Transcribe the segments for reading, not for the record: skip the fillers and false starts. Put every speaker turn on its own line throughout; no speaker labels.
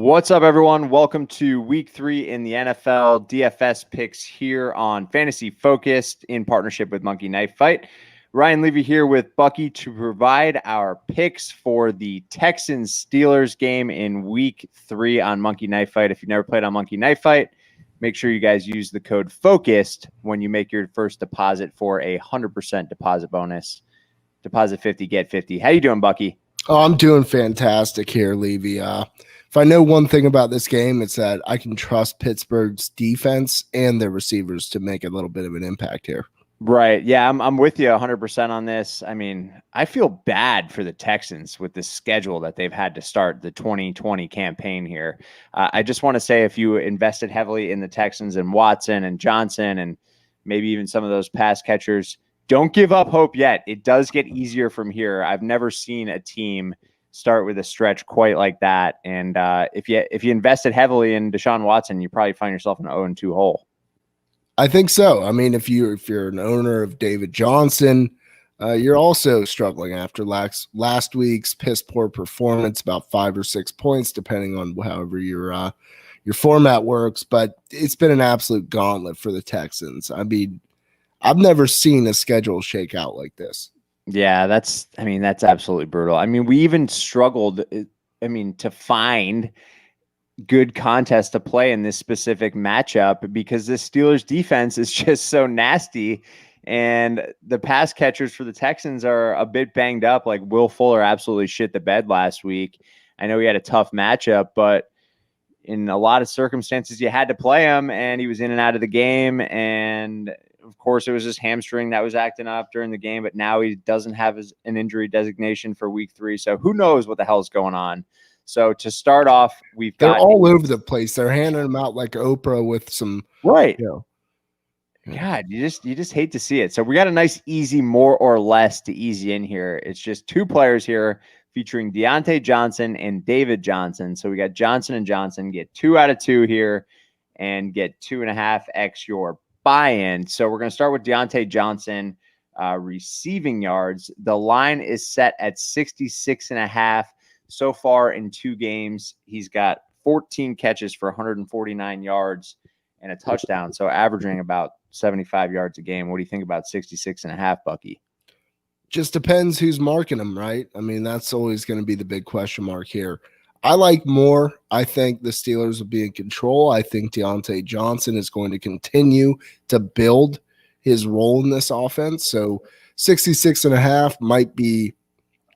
What's up, everyone? Welcome to week 3 in the NFL DFS picks here on Fantasy Focused in partnership with Monkey Knife Fight. Ryan Levy here with Bucky to provide our picks for the Texans Steelers game in week 3 on Monkey Knife Fight. If you've never played on Monkey Knife Fight, make sure you guys use the code FOCUSED when you make your first deposit for a 100% deposit bonus. Deposit 50, get 50. How you doing, Bucky?
Oh, I'm doing fantastic here, Levy. If I know one thing about this game, it's that I can trust Pittsburgh's defense and their receivers to make a little bit of an impact here.
Right. Yeah, I'm with you 100% on this. I mean, I feel bad for the Texans with the schedule that they've had to start the 2020 campaign here. I just want to say if you invested heavily in the Texans and Watson and Johnson and maybe even some of those pass catchers, don't give up hope yet. It does get easier from here. I've never seen a team start with a stretch quite like that. And if you invested heavily in Deshaun Watson, you probably find yourself in an 0-2 hole.
I think so. I mean, if you're an owner of David Johnson, you're also struggling after last week's piss poor performance, about 5 or 6 points, depending on however your format works. But it's been an absolute gauntlet for the Texans. I mean, I've never seen a schedule shake out like this.
Yeah, that's absolutely brutal. I mean, we even struggled, to find good contests to play in this specific matchup because the Steelers defense is just so nasty. And the pass catchers for the Texans are a bit banged up. Like Will Fuller absolutely shit the bed last week. I know he had a tough matchup, but in a lot of circumstances, you had to play him, and he was in and out of the game. And of course, it was his hamstring that was acting up during the game, but now he doesn't have an injury designation for week 3. So who knows what the hell is going on? So to start off,
they're all over the place. They're handing them out like Oprah with some
right. God, you just hate to see it. So we got a nice, easy, more or less to ease in here. It's just 2 players here featuring Deante Johnson and David Johnson. So we got Johnson and Johnson, get 2 out of 2 here and get 2.5x your buy-in. So we're going to start with Deante Johnson receiving yards. The line is set at 66.5. So far in 2 games, he's got 14 catches for 149 yards and a touchdown. So averaging about 75 yards a game. What do you think about 66.5, Bucky?
Just depends who's marking him, right? I mean, that's always going to be the big question mark here. I like more. I think the Steelers will be in control. I think Deante Johnson is going to continue to build his role in this offense. So 66.5 might be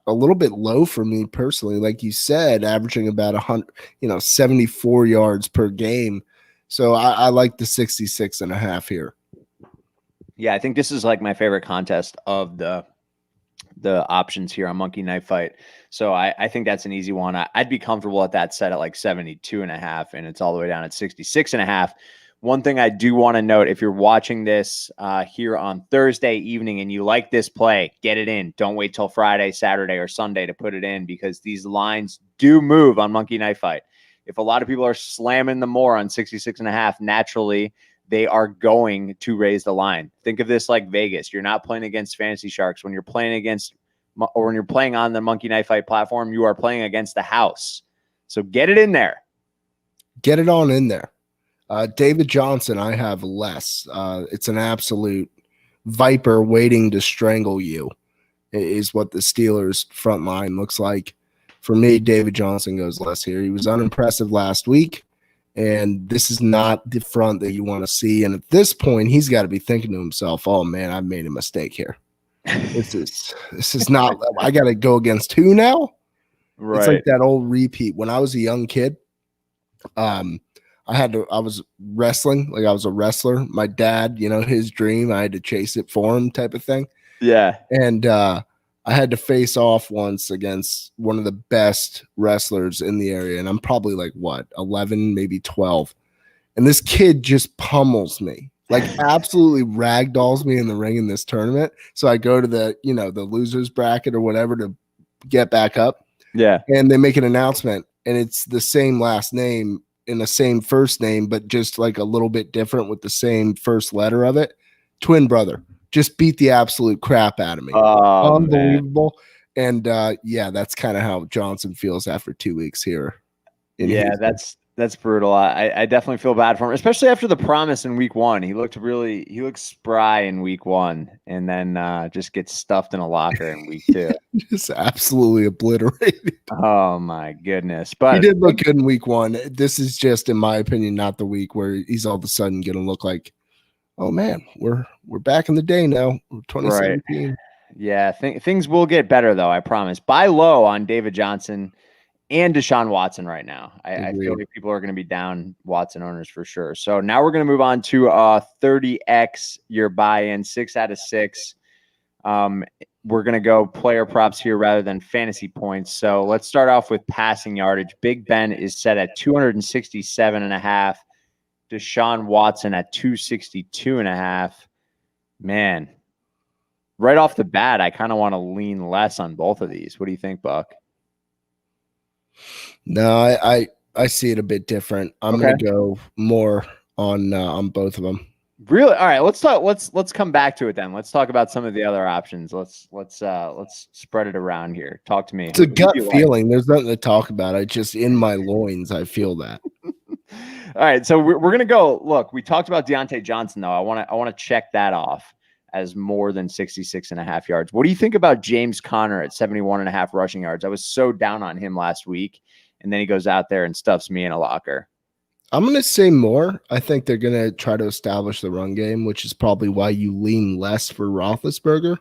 a little bit low for me personally. Like you said, averaging about 100, 74 yards per game. So I like the 66.5 here.
Yeah, I think this is like my favorite contest of the options here on Monkey Knife Fight. So I think that's an easy one. I'd be comfortable at that set at like 72.5, and it's all the way down at 66.5. One thing I do want to note, if you're watching this here on Thursday evening and you like this play, get it in. Don't wait till Friday, Saturday, or Sunday to put it in because these lines do move on Monkey Knife Fight. If a lot of people are slamming the more on 66.5, naturally, they are going to raise the line. Think of this like Vegas. You're not playing against Fantasy Sharks. When you're playing when you're playing on the Monkey Knife Fight platform, you are playing against the house. So get it in there.
Get it on in there. David Johnson, I have less. It's an absolute viper waiting to strangle you is what the Steelers front line looks like. For me, David Johnson goes less here. He was unimpressive last week, and this is not the front that you want to see. And at this point, he's got to be thinking to himself, oh, man, I've made a mistake here. This is not – I got to go against who now? Right. It's like that old repeat. When I was a young kid, I was wrestling. Like I was a wrestler. My dad, his dream, I had to chase it for him type of thing.
Yeah.
And I had to face off once against one of the best wrestlers in the area. And I'm probably like, 11, maybe 12. And this kid just pummels me, like absolutely ragdolls me in the ring in this tournament. So I go to the losers bracket or whatever to get back up.
Yeah.
And they make an announcement and it's the same last name in the same first name, but just like a little bit different with the same first letter of it. Twin brother. Just beat the absolute crap out of me.
Oh,
unbelievable. Man. And yeah, that's kind of how Johnson feels after 2 weeks here. in
Yeah,
Houston.
that's brutal. I definitely feel bad for him, especially after the promise in week one. He looked spry in week one, and then just gets stuffed in a locker in week two.
Just absolutely obliterated.
Oh my goodness!
He
But
did look good in week one. This is just, in my opinion, not the week where he's all of a sudden going to look like, oh man, we're back in the day now.
right,
2017.
yeah, things will get better though. I promise. Buy low on David Johnson and Deshaun Watson right now. I feel
Agreed.
like people are going to be down Watson owners for sure. So now we're going to move on to 30x your buy-in, 6 out of 6. We're going to go player props here rather than fantasy points. So let's start off with passing yardage. Big Ben is set at 267.5. Deshaun Watson at 262.5. Man, right off the bat, I kind of want to lean less on both of these. What do you think, Buck?
No, I see it a bit different. I'm
Okay.
going to go more on both of them.
Really? All right. Let's talk. Let's come back to it then. Let's talk about some of the other options. Let's spread it around here. Talk to me.
It's a
Who do
gut
you like?
feeling. There's nothing to talk about. I just, in my loins, I feel that.
All right. So we're gonna go. Look, we talked about Deante Johnson though. I want to check that off as more than 66.5 yards. What do you think about James Conner at 71.5 rushing yards? I was so down on him last week, and then he goes out there and stuffs me in a locker.
I'm going to say more. I think they're going to try to establish the run game, which is probably why you lean less for Roethlisberger.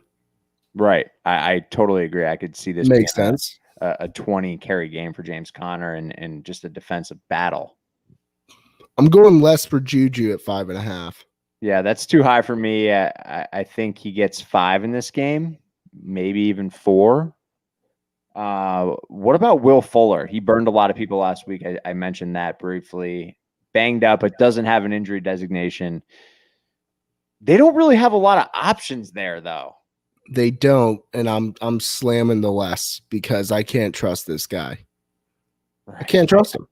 Right. I totally agree. I could see this
Makes
being
sense.
a 20 carry game for James Conner and just a defensive battle.
I'm going less for Juju at 5.5.
Yeah, that's too high for me. I think he gets 5 in this game, maybe even 4. What about Will Fuller? He burned a lot of people last week. I mentioned that briefly. Banged up, but doesn't have an injury designation. They don't really have a lot of options there, though.
They don't, and I'm slamming the less because I can't trust this guy.
Right.
I can't trust him.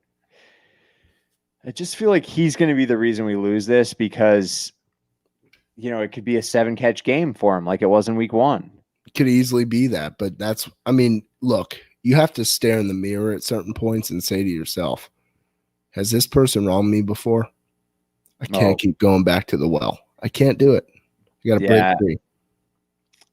I just feel like he's going to be the reason we lose this because, it could be a 7-catch game for him like it was in week one.
It could easily be that, but look, you have to stare in the mirror at certain points and say to yourself, has this person wronged me before? I can't keep going back to the well. I can't do it. I got to break free.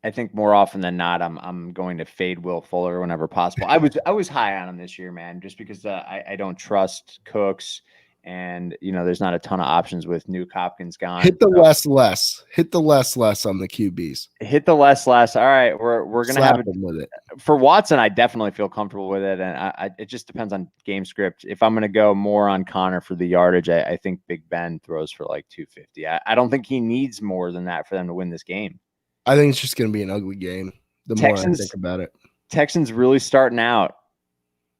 I think more often than not, I'm going to fade Will Fuller whenever possible. I was high on him this year, man, just because I don't trust Cooks, and there's not a ton of options with Nuke Hopkins gone.
Hit the less. Hit the less on the QBs.
Hit the less. All right, we're gonna have it
with it.
For Watson. I definitely feel comfortable with it, and it just depends on game script. If I'm gonna go more on Connor for the yardage, I think Big Ben throws for like 250. I don't think he needs more than that for them to win this game.
I think it's just going to be an ugly game. The more I think about it,
Texans really starting out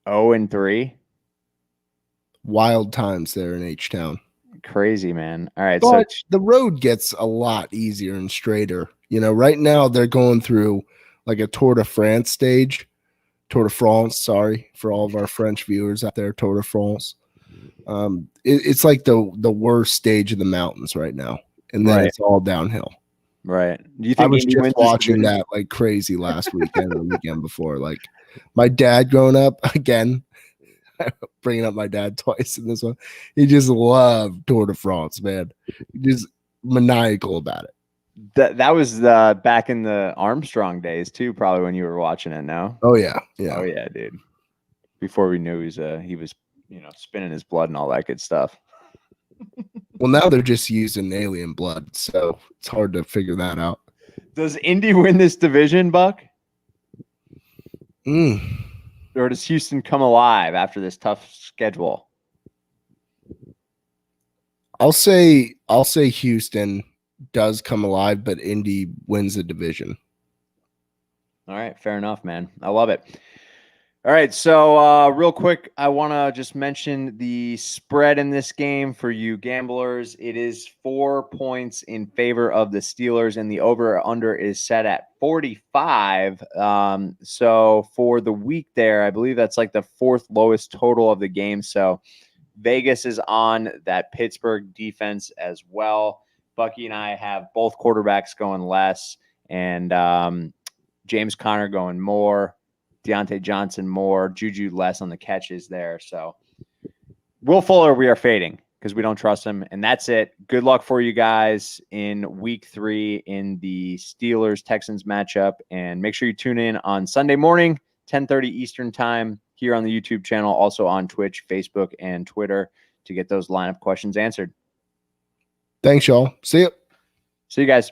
0-3.
Wild times there in H-Town.
Crazy, man. All right,
but so the road gets a lot easier and straighter. Right now they're going through like a Tour de France stage. Tour de France, sorry for all of our French viewers out there. Tour de France. It's like the worst stage of the mountains right now, and then it's all downhill.
Right. Do you think
I was just watching that like crazy last weekend or the weekend before? Like my dad growing up, again, bringing up my dad twice in this one. He just loved Tour de France, man. Just maniacal about it.
That was back in the Armstrong days too, probably when you were watching it. No.
Oh yeah.
Oh yeah, dude. Before we knew he was spinning his blood and all that good stuff.
Well, now they're just using alien blood, so it's hard to figure that out.
Does Indy win this division, Buck? Or does Houston come alive after this tough schedule?
I'll say Houston does come alive, but Indy wins the division.
All right, fair enough, man. I love it. All right, so real quick, I want to just mention the spread in this game for you gamblers. It is 4 points in favor of the Steelers, and the over-under is set at 45. So for the week there, I believe that's like the 4th lowest total of the game. So Vegas is on that Pittsburgh defense as well. Bucky and I have both quarterbacks going less, and James Conner going more. Deante Johnson more, Juju less on the catches there. So Will Fuller, we are fading because we don't trust him. And that's it. Good luck for you guys in week 3 in the Steelers Texans matchup. And make sure you tune in on Sunday morning, 10:30 Eastern time here on the YouTube channel, also on Twitch, Facebook, and Twitter to get those lineup questions answered.
Thanks, y'all. See you.
See you guys.